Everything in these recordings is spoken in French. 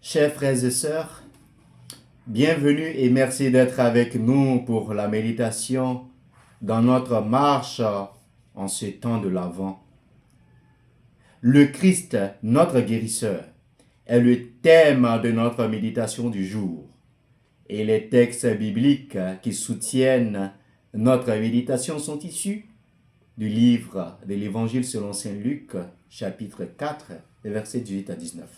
Chers frères et sœurs, bienvenue et merci d'être avec nous pour la méditation dans notre marche en ce temps de l'Avent. Le Christ, notre guérisseur, est le thème de notre méditation du jour. Et les textes bibliques qui soutiennent notre méditation sont issus du livre de l'Évangile selon Saint Luc, chapitre 4, versets 18 à 19.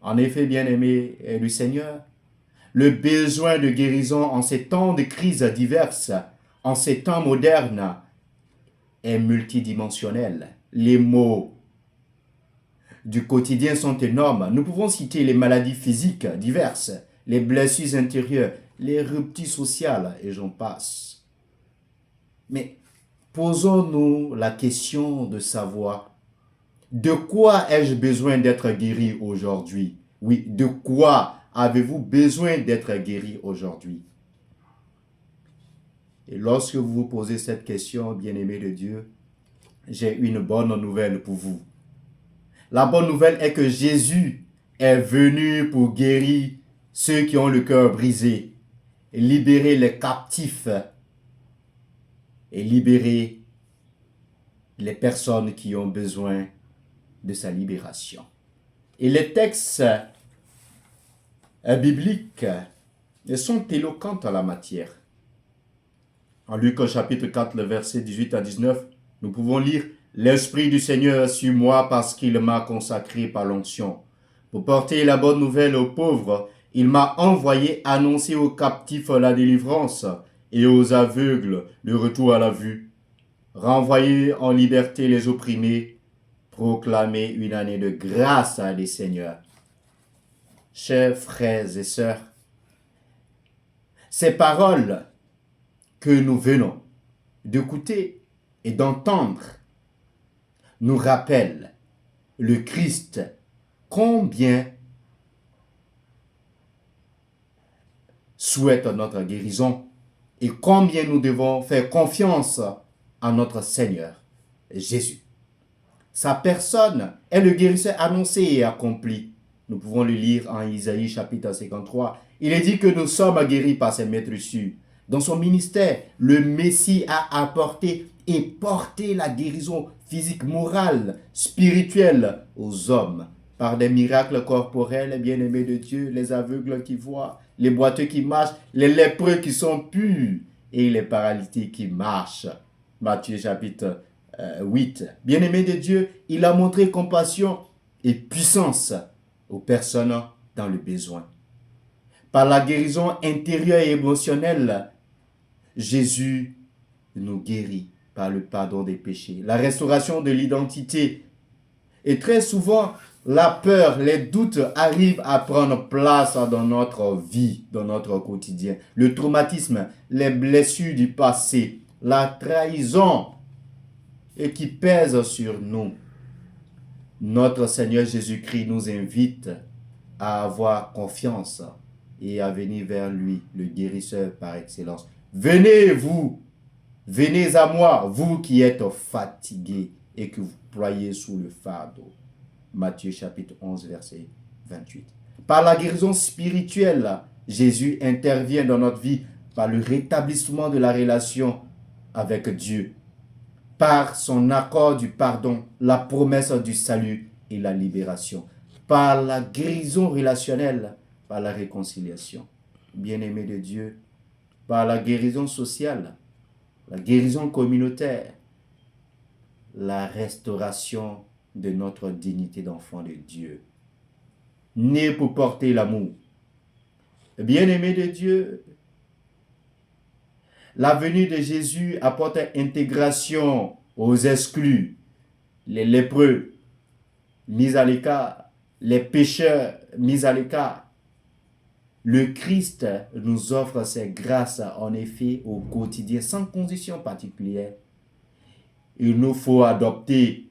En effet, bien-aimés du Seigneur, le besoin de guérison en ces temps de crises diverses, en ces temps modernes, est multidimensionnel. Les maux du quotidien sont énormes. Nous pouvons citer les maladies physiques diverses, les blessures intérieures, les ruptures sociales, et j'en passe. Mais posons-nous la question de savoir de quoi ai-je besoin d'être guéri aujourd'hui? Oui, de quoi avez-vous besoin d'être guéri aujourd'hui? Et lorsque vous vous posez cette question, bien-aimé de Dieu, j'ai une bonne nouvelle pour vous. La bonne nouvelle est que Jésus est venu pour guérir ceux qui ont le cœur brisé, libérer les captifs et libérer les personnes qui ont besoin de sa libération. Et les textes bibliques sont éloquents en la matière. En Luc chapitre 4, le verset 18 à 19, nous pouvons lire « L'Esprit du Seigneur est sur moi parce qu'il m'a consacré par l'onction. Pour porter la bonne nouvelle aux pauvres, il m'a envoyé annoncer aux captifs la délivrance et aux aveugles le retour à la vue, renvoyer en liberté les opprimés, proclamer une année de grâce à des seigneurs. » Chers frères et sœurs, ces paroles que nous venons d'écouter et d'entendre nous rappellent le Christ combien souhaite notre guérison et combien nous devons faire confiance à notre Seigneur Jésus. Sa personne est le guérisseur annoncé et accompli. Nous pouvons le lire en Isaïe chapitre 53. Il est dit que nous sommes guéris par ses maîtres sûrs. Dans son ministère, le Messie a apporté et porté la guérison physique, morale, spirituelle aux hommes. Par des miracles corporels, bien-aimés de Dieu, les aveugles qui voient, les boiteux qui marchent, les lépreux qui sont purs et les paralytiques qui marchent. Matthieu chapitre 8. Bien-aimé de Dieu, il a montré compassion et puissance aux personnes dans le besoin. Par la guérison intérieure et émotionnelle, Jésus nous guérit par le pardon des péchés, la restauration de l'identité. Et très souvent, la peur, les doutes arrivent à prendre place dans notre vie, dans notre quotidien. Le traumatisme, les blessures du passé, la trahison et qui pèsent sur nous. Notre Seigneur Jésus-Christ nous invite à avoir confiance et à venir vers lui, le guérisseur par excellence. Venez à moi, vous qui êtes fatigués et que vous ployez sous le fardeau. Matthieu chapitre 11, verset 28. Par la guérison spirituelle, Jésus intervient dans notre vie par le rétablissement de la relation avec Dieu, par son accord du pardon, la promesse du salut et la libération, par la guérison relationnelle, par la réconciliation. Bien-aimé de Dieu, par la guérison sociale, la guérison communautaire, la restauration de notre dignité d'enfant de Dieu. Né pour porter l'amour. Bien-aimé de Dieu, la venue de Jésus apporte intégration aux exclus, les lépreux mis à l'écart, les pécheurs mis à l'écart. Le Christ nous offre ses grâces en effet au quotidien sans condition particulière. Il nous faut adopter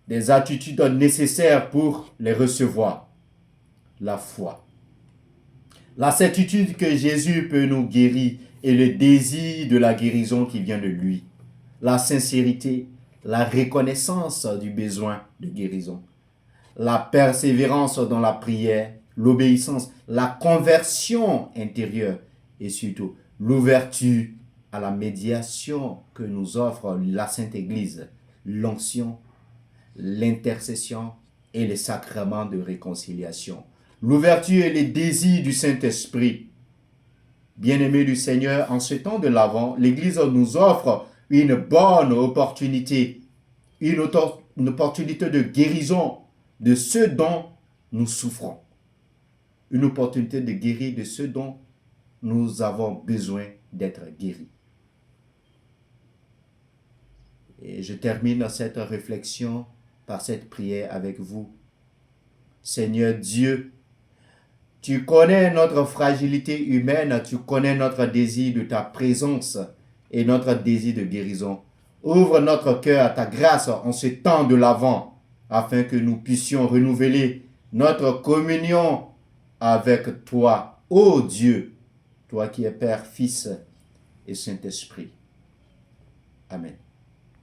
des attitudes nécessaires pour les recevoir. La foi. La certitude que Jésus peut nous guérir et le désir de la guérison qui vient de lui. La sincérité, la reconnaissance du besoin de guérison. la persévérance dans la prière, l'obéissance, la conversion intérieure et surtout l'ouverture à la médiation que nous offre la Sainte Église, l'onction, l'intercession et les sacrements de réconciliation. L'ouverture et les désirs du Saint-Esprit. Bien-aimés du Seigneur, en ce temps de l'Avent, l'Église nous offre une bonne opportunité, une opportunité de guérison de ce dont nous souffrons. Une opportunité de guérir de ce dont nous avons besoin d'être guéris. Et je termine cette réflexion par cette prière avec vous. Seigneur Dieu, tu connais notre fragilité humaine, tu connais notre désir de ta présence et notre désir de guérison. Ouvre notre cœur à ta grâce en ce temps de l'Avent, afin que nous puissions renouveler notre communion avec toi, ô Dieu, toi qui es Père, Fils et Saint-Esprit. Amen.